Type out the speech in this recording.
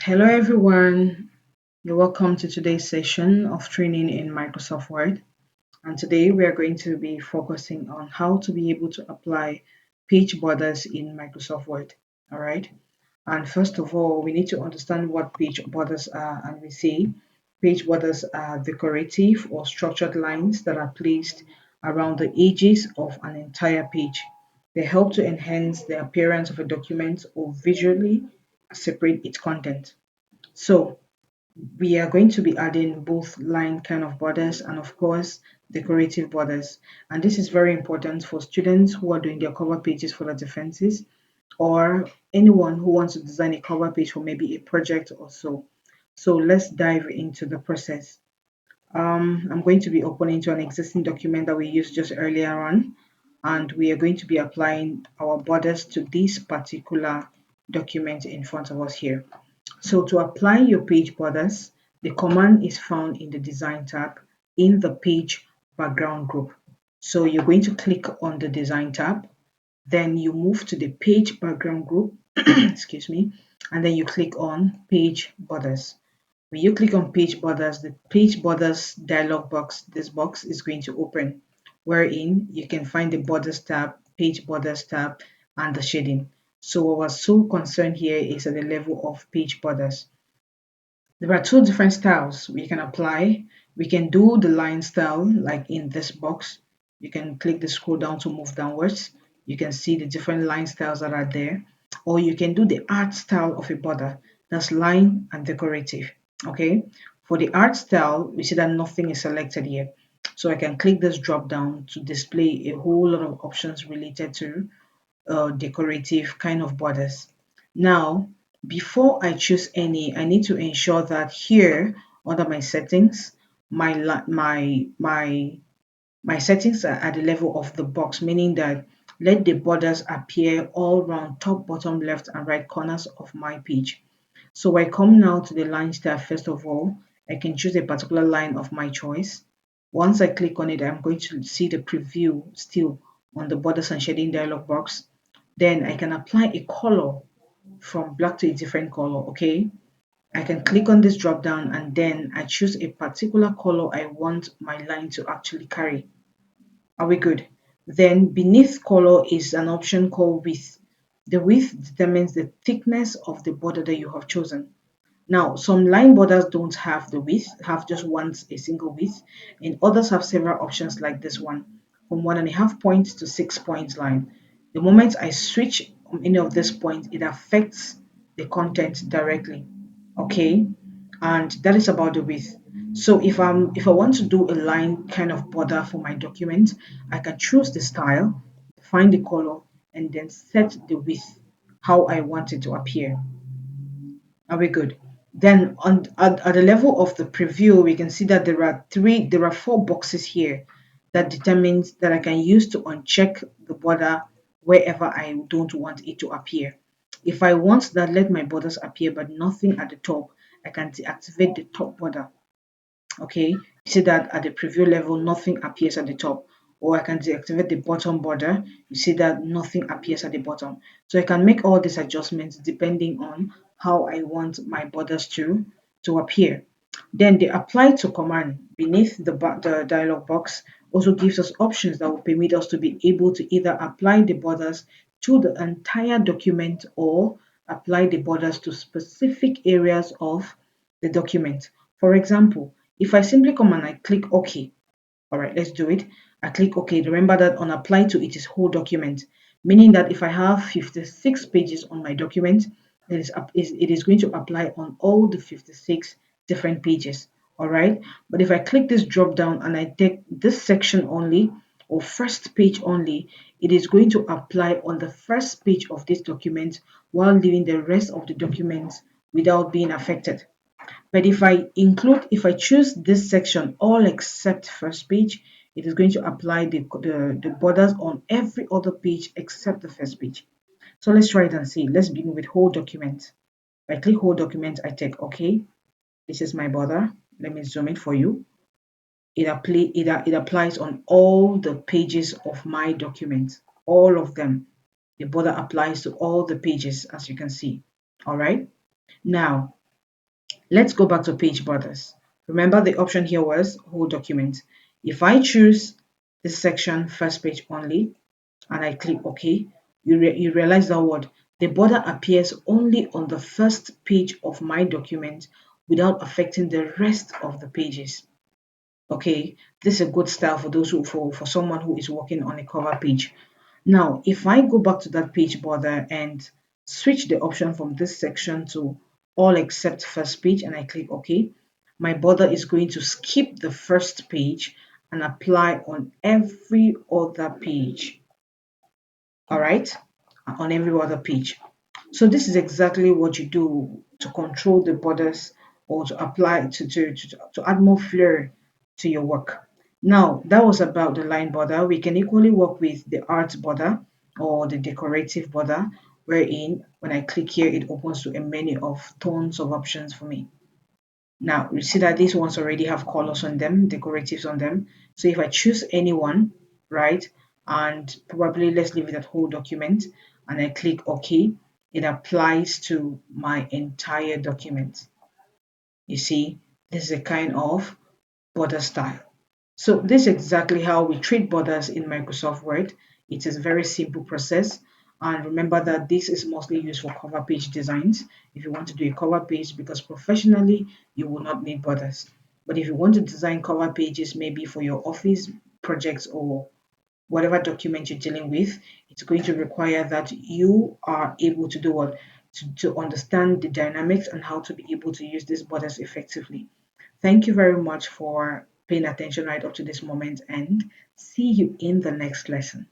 Hello, everyone. You're welcome to today's session of training in Microsoft Word. And today we are going to be focusing on how to be able to apply page borders in Microsoft Word. All right. And first of all, we need to understand what page borders are. And we say page borders are decorative or structured lines that are placed around the edges of an entire page. They help to enhance the appearance of a document or visually separate its content. So we are going to be adding both line kind of borders and of course decorative borders. And this is very important for students who are doing their cover pages for the defenses or anyone who wants to design a cover page for maybe a project or so. So let's dive into the process. I'm going to be opening to an existing document that we used just earlier on, and we are going to be applying our borders to this particular document in front of us here. So to apply your page borders, the command is found in the Design tab in the Page Background group. So you're going to click on the Design tab, then you move to the Page Background group, excuse me, and then you click on Page Borders. When you click on Page Borders, the Page Borders dialog box, this box is going to open, wherein you can find the Borders tab, Page Borders tab, and the shading. So our sole concern here is at the level of page borders. There are two different styles we can apply. We can do the line style like in this box. You can click the scroll down to move downwards. You can see the different line styles that are there. Or you can do the art style of a border. That's line and decorative. Okay. For the art style, we see that nothing is selected here. So I can click this drop down to display a whole lot of options related to decorative kind of borders. Now, before I choose any, I need to ensure that here under my settings, my settings are at the level of the box, meaning that let the borders appear all around top, bottom, left, and right corners of my page. So I come now to the line style first of all. I can choose a particular line of my choice. Once I click on it, I'm going to see the preview still on the borders and shading dialog box. Then I can apply a color from black to a different color, okay? I can click on this drop down and then I choose a particular color I want my line to actually carry. Are we good? Then beneath color is an option called width. The width determines the thickness of the border that you have chosen. Now, some line borders don't have the width, have just a single width, and others have several options like this one, from 1.5 points to 6 points line. The moment I switch on any of these points, it affects the content directly. Okay, and that is about the width. So if I want to do a line kind of border for my document, I can choose the style, find the color, and then set the width how I want it to appear. Are we good? Then at the level of the preview, we can see that there are four boxes here that determines that I can use to uncheck the border wherever I don't want it to appear. If I want that, let my borders appear, but nothing at the top, I can deactivate the top border. Okay, you see that at the preview level, nothing appears at the top. Or I can deactivate the bottom border. You see that nothing appears at the bottom. So I can make all these adjustments depending on how I want my borders to appear. Then the apply to command beneath the dialog box also gives us options that will permit us to be able to either apply the borders to the entire document or apply the borders to specific areas of the document. For example, if I simply come and I click OK, all right, let's do it. I click OK. Remember that on apply to it is whole document, meaning that if I have 56 pages on my document, it is going to apply on all the 56 different pages. All right. But if I click this drop down and I take this section only or first page only, it is going to apply on the first page of this document while leaving the rest of the documents without being affected. But if I choose this section, all except first page, it is going to apply the borders on every other page except the first page. So let's try it and see. Let's begin with whole document. If I click whole document, I take OK. This is my border. Let me zoom in for you. It applies on all the pages of my document, all of them. The border applies to all the pages, as you can see. All right. Now, Let's go back to page borders. Remember the option here was whole document. If I choose this section first page only and I click OK, you realize that what the border appears only on the first page of my document without affecting the rest of the pages. Okay, this is a good style for those who for someone who is working on a cover page. Now, if I go back to that page border and switch the option from this section to all except first page and I click OK, my border is going to skip the first page and apply on every other page. All right, on every other page. So this is exactly what you do to control the borders or to apply to add more flair to your work. Now that was about the line border. We can equally work with the art border or the decorative border, wherein when I click here, it opens to a menu of tons of options for me. Now you see that these ones already have colors on them, decoratives on them. So if I choose any one, right, and probably let's leave it at whole document, and I click OK, it applies to my entire document. You see, this is a kind of border style. So this is exactly how we treat borders in Microsoft Word. It is a very simple process. And remember that this is mostly used for cover page designs. If you want to do a cover page, because professionally, you will not need borders. But if you want to design cover pages, maybe for your office projects or whatever document you're dealing with, it's going to require that you are able to do what? To understand the dynamics and how to be able to use these borders effectively. Thank you very much for paying attention right up to this moment and see you in the next lesson.